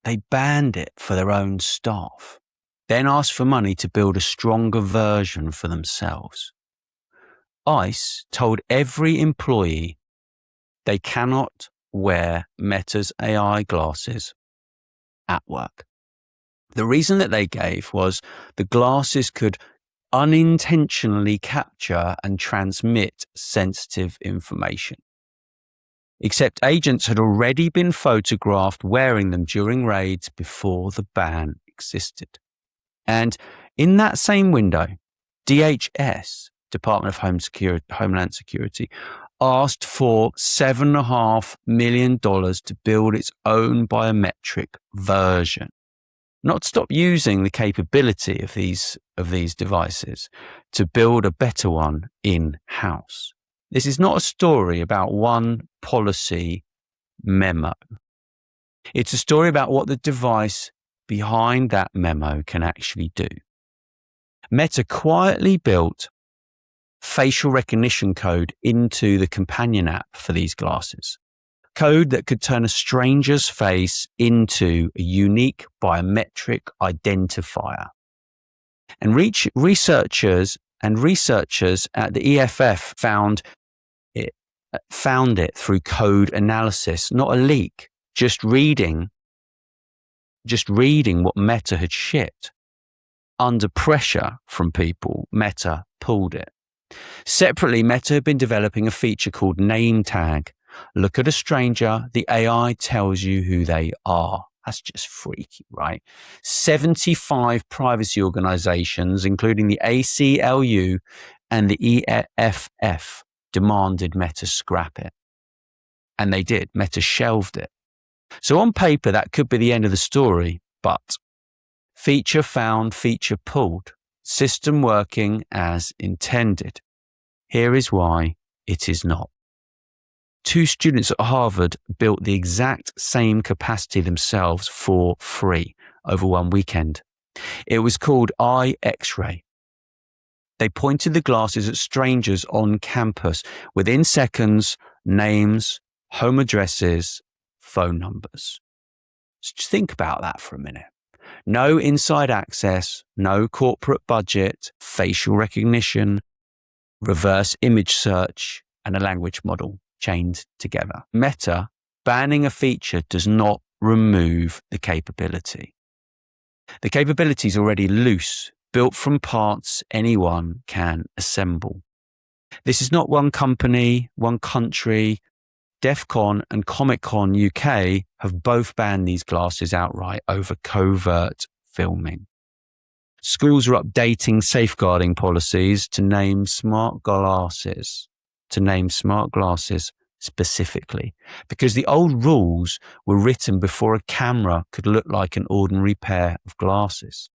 They banned it for their own staff, then asked for money to build a stronger version for themselves. ICE told every employee they cannot wear Meta's AI glasses at work. The reason that they gave was the glasses could unintentionally capture and transmit sensitive information. Except agents had already been photographed wearing them during raids before the ban existed. And in that same window, DHS, Department of Homeland Security, asked for $7.5 million to build its own biometric version. Not stop using the capability of these devices to build a better one in-house. This is not a story about one policy memo. It's a story about what the device behind that memo can actually do. Meta quietly built facial recognition code into the companion app for these glasses. Code that could turn a stranger's face into a unique biometric identifier. And researchers at the EFF found it through code analysis, not a leak, just reading what Meta had shipped. Under pressure from people, Meta pulled it. Separately, Meta had been developing a feature called NameTag. Look at a stranger, the AI tells you who they are. That's just freaky, right? 75 privacy organizations, including the ACLU and the EFF, demanded Meta scrap it. And they did. Meta shelved it. So on paper, that could be the end of the story, but feature found, feature pulled, system working as intended. Here is why it is not. 2 students at Harvard built the exact same capacity themselves for free over one weekend. It was called Eye X-ray. They pointed the glasses at strangers on campus. Within seconds, names, home addresses, phone numbers. Just think about that for a minute. No inside access, no corporate budget, facial recognition, reverse image search, and a language model chained together. Meta banning a feature does not remove the capability. The capability is already loose, built from parts anyone can assemble. This is not one company, one country. DEF CON and Comic Con UK have both banned these glasses outright over covert filming. Schools are updating safeguarding policies to name smart glasses specifically, because the old rules were written before a camera could look like an ordinary pair of glasses.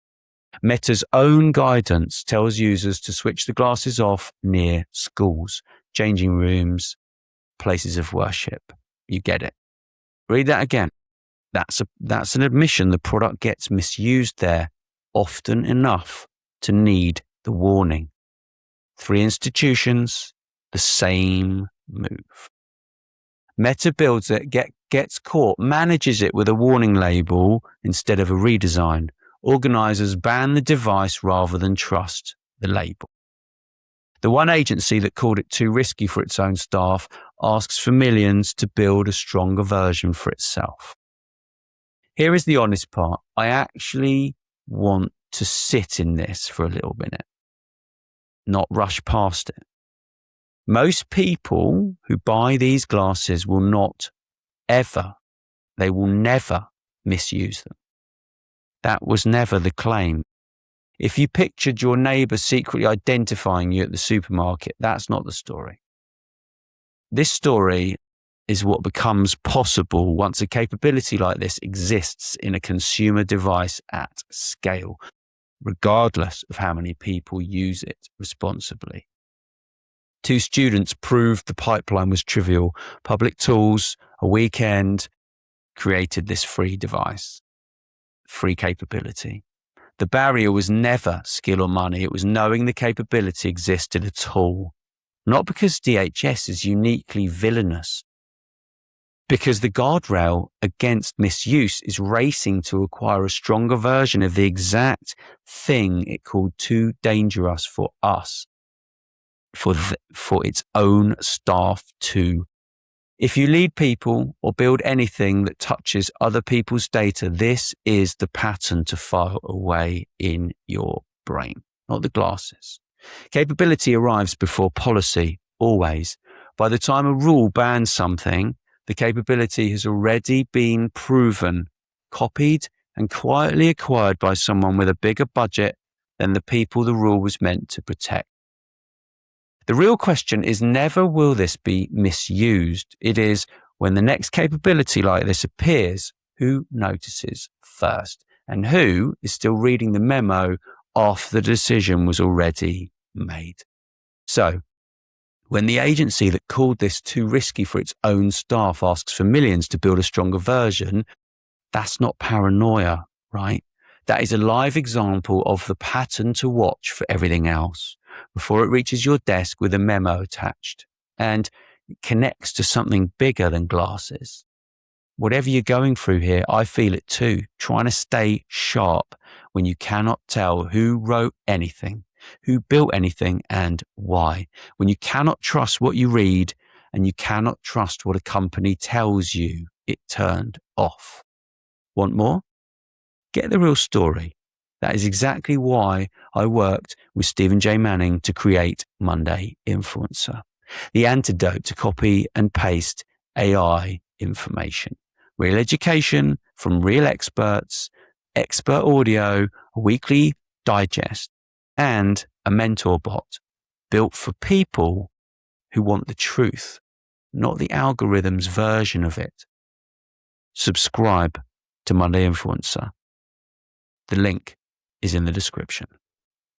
Meta's own guidance tells users to switch the glasses off near schools, changing rooms, places of worship. You get it. Read that again. That's an admission. The product gets misused there often enough to need the warning. 3 institutions, the same move. Meta builds it, gets caught, manages it with a warning label instead of a redesign. Organizers ban the device rather than trust the label. The one agency that called it too risky for its own staff asks for millions to build a stronger version for itself. Here is the honest part. I actually want to sit in this for a little minute, not rush past it. Most people who buy these glasses will never misuse them. That was never the claim. If you pictured your neighbor secretly identifying you at the supermarket, that's not the story. This story is what becomes possible once a capability like this exists in a consumer device at scale, regardless of how many people use it responsibly. 2 students proved the pipeline was trivial. Public tools, a weekend, created this free device, free capability. The barrier was never skill or money. It was knowing the capability existed at all. Not because DHS is uniquely villainous, because the guardrail against misuse is racing to acquire a stronger version of the exact thing it called too dangerous for us, for its own staff too. If you lead people or build anything that touches other people's data, this is the pattern to file away in your brain, not the glasses. Capability arrives before policy, always. By the time a rule bans something, the capability has already been proven, copied, and quietly acquired by someone with a bigger budget than the people the rule was meant to protect. The real question is never will this be misused. It is when the next capability like this appears, who notices first and who is still reading the memo after the decision was already made. So, when the agency that called this too risky for its own staff asks for millions to build a stronger version, that's not paranoia, right? That is a live example of the pattern to watch for everything else before it reaches your desk with a memo attached and it connects to something bigger than glasses. Whatever you're going through here, I feel it too, trying to stay sharp when you cannot tell who wrote anything, who built anything and why, when you cannot trust what you read and you cannot trust what a company tells you it turned off. Want more? Get the real story. That is exactly why I worked with Stephen J. Manning to create Monday Influencer, the antidote to copy and paste AI information. Real education from real experts, expert audio, a weekly digest, and a mentor bot built for people who want the truth, not the algorithm's version of it. Subscribe to Monday Influencer. The link is in the description.